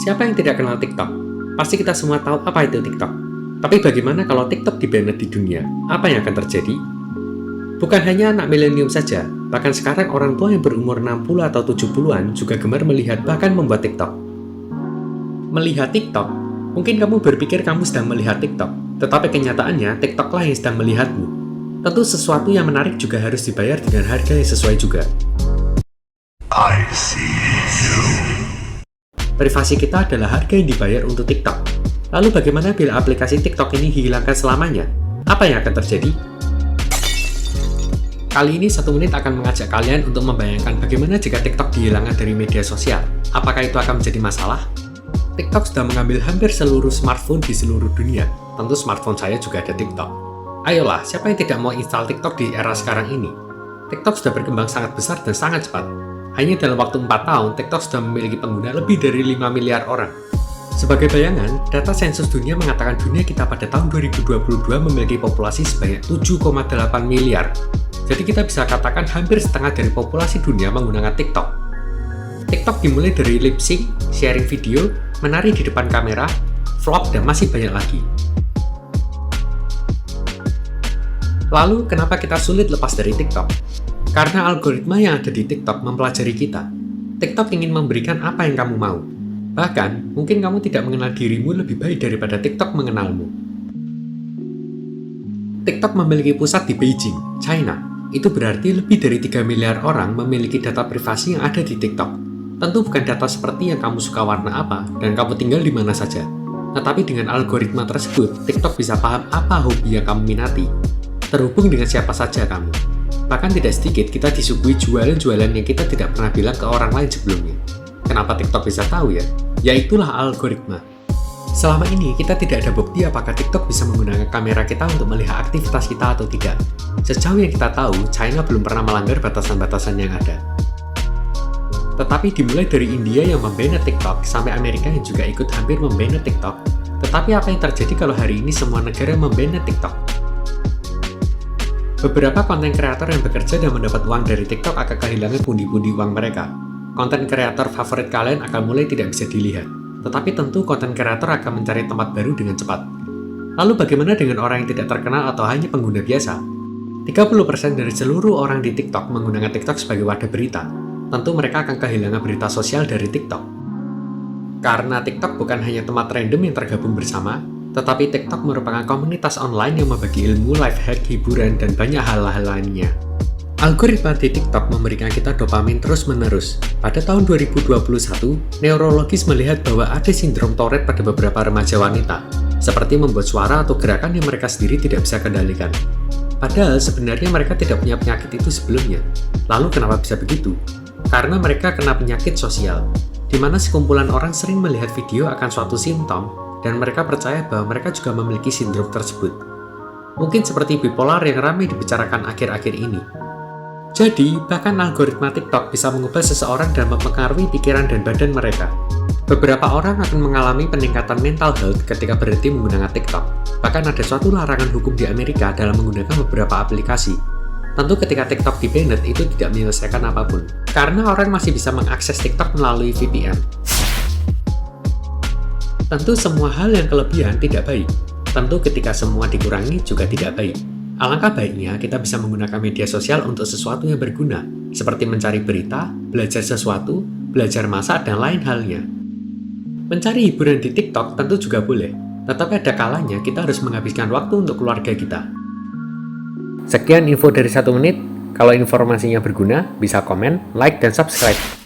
Siapa yang tidak kenal TikTok? Pasti kita semua tahu apa itu TikTok. Tapi bagaimana kalau TikTok di-banned di dunia? Apa yang akan terjadi? Bukan hanya anak milenium saja, bahkan sekarang orang tua yang berumur 60 atau 70-an juga gemar melihat bahkan membuat TikTok. Melihat TikTok, mungkin kamu berpikir kamu sedang melihat TikTok, tetapi kenyataannya TikToklah yang sedang melihatmu. Tentu sesuatu yang menarik juga harus dibayar dengan harga yang sesuai juga. I see you. Privasi kita adalah harga yang dibayar untuk TikTok. Lalu bagaimana bila aplikasi TikTok ini dihilangkan selamanya? Apa yang akan terjadi? Kali ini 1 menit akan mengajak kalian untuk membayangkan bagaimana jika TikTok dihilangkan dari media sosial. Apakah itu akan menjadi masalah? TikTok sudah mengambil hampir seluruh smartphone di seluruh dunia. Tentu smartphone saya juga ada TikTok. Ayolah, siapa yang tidak mau install TikTok di era sekarang ini? TikTok sudah berkembang sangat besar dan sangat cepat. Hanya dalam waktu 4 tahun, TikTok sudah memiliki pengguna lebih dari 5 miliar orang. Sebagai bayangan, data sensus dunia mengatakan dunia kita pada tahun 2022 memiliki populasi sebanyak 7,8 miliar. Jadi kita bisa katakan hampir setengah dari populasi dunia menggunakan TikTok. TikTok dimulai dari lip sync, sharing video, menari di depan kamera, vlog, dan masih banyak lagi. Lalu, kenapa kita sulit lepas dari TikTok? Karena algoritma yang ada di TikTok mempelajari kita. TikTok ingin memberikan apa yang kamu mau. Bahkan, mungkin kamu tidak mengenal dirimu lebih baik daripada TikTok mengenalmu. TikTok memiliki pusat di Beijing, China. Itu berarti lebih dari 3 miliar orang memiliki data privasi yang ada di TikTok. Tentu bukan data seperti yang kamu suka warna apa dan kamu tinggal di mana saja. Tetapi dengan algoritma tersebut, TikTok bisa paham apa hobi yang kamu minati. Terhubung dengan siapa saja kamu. Bahkan tidak sedikit kita disuguhi jualan-jualan yang kita tidak pernah bilang ke orang lain sebelumnya. Kenapa TikTok bisa tahu ya? Yaitulah algoritma. Selama ini kita tidak ada bukti apakah TikTok bisa menggunakan kamera kita untuk melihat aktivitas kita atau tidak. Sejauh yang kita tahu, China belum pernah melanggar batasan-batasan yang ada. Tetapi dimulai dari India yang membanned TikTok, sampai Amerika yang juga ikut hampir membanned TikTok. Tetapi apa yang terjadi kalau hari ini semua negara membanned TikTok? Beberapa konten kreator yang bekerja dan mendapat uang dari TikTok akan kehilangan pundi-pundi uang mereka. Konten kreator favorit kalian akan mulai tidak bisa dilihat. Tetapi tentu konten kreator akan mencari tempat baru dengan cepat. Lalu bagaimana dengan orang yang tidak terkenal atau hanya pengguna biasa? 30% dari seluruh orang di TikTok menggunakan TikTok sebagai wadah berita. Tentu mereka akan kehilangan berita sosial dari TikTok. Karena TikTok bukan hanya tempat random yang tergabung bersama, tetapi TikTok merupakan komunitas online yang membagi ilmu, life hack, hiburan, dan banyak hal-hal lainnya. Algoritma di TikTok memberikan kita dopamin terus-menerus. Pada tahun 2021, neurologis melihat bahwa ada sindrom Tourette pada beberapa remaja wanita, seperti membuat suara atau gerakan yang mereka sendiri tidak bisa kendalikan. Padahal sebenarnya mereka tidak punya penyakit itu sebelumnya. Lalu kenapa bisa begitu? Karena mereka kena penyakit sosial, di mana sekumpulan orang sering melihat video akan suatu simptom, dan mereka percaya bahwa mereka juga memiliki sindrom tersebut. Mungkin seperti bipolar yang ramai dibicarakan akhir-akhir ini. Jadi, bahkan algoritma TikTok bisa mengubah seseorang dan mempengaruhi pikiran dan badan mereka. Beberapa orang akan mengalami peningkatan mental health ketika berhenti menggunakan TikTok. Bahkan ada suatu larangan hukum di Amerika dalam menggunakan beberapa aplikasi. Tentu ketika TikTok di-banned itu tidak menyelesaikan apapun. Karena orang masih bisa mengakses TikTok melalui VPN. Tentu semua hal yang kelebihan tidak baik. Tentu ketika semua dikurangi juga tidak baik. Alangkah baiknya kita bisa menggunakan media sosial untuk sesuatu yang berguna, seperti mencari berita, belajar sesuatu, belajar masak, dan lain halnya. Mencari hiburan di TikTok tentu juga boleh, tetapi ada kalanya kita harus menghabiskan waktu untuk keluarga kita. Sekian info dari 1 menit. Kalau informasinya berguna, bisa komen, like, dan subscribe.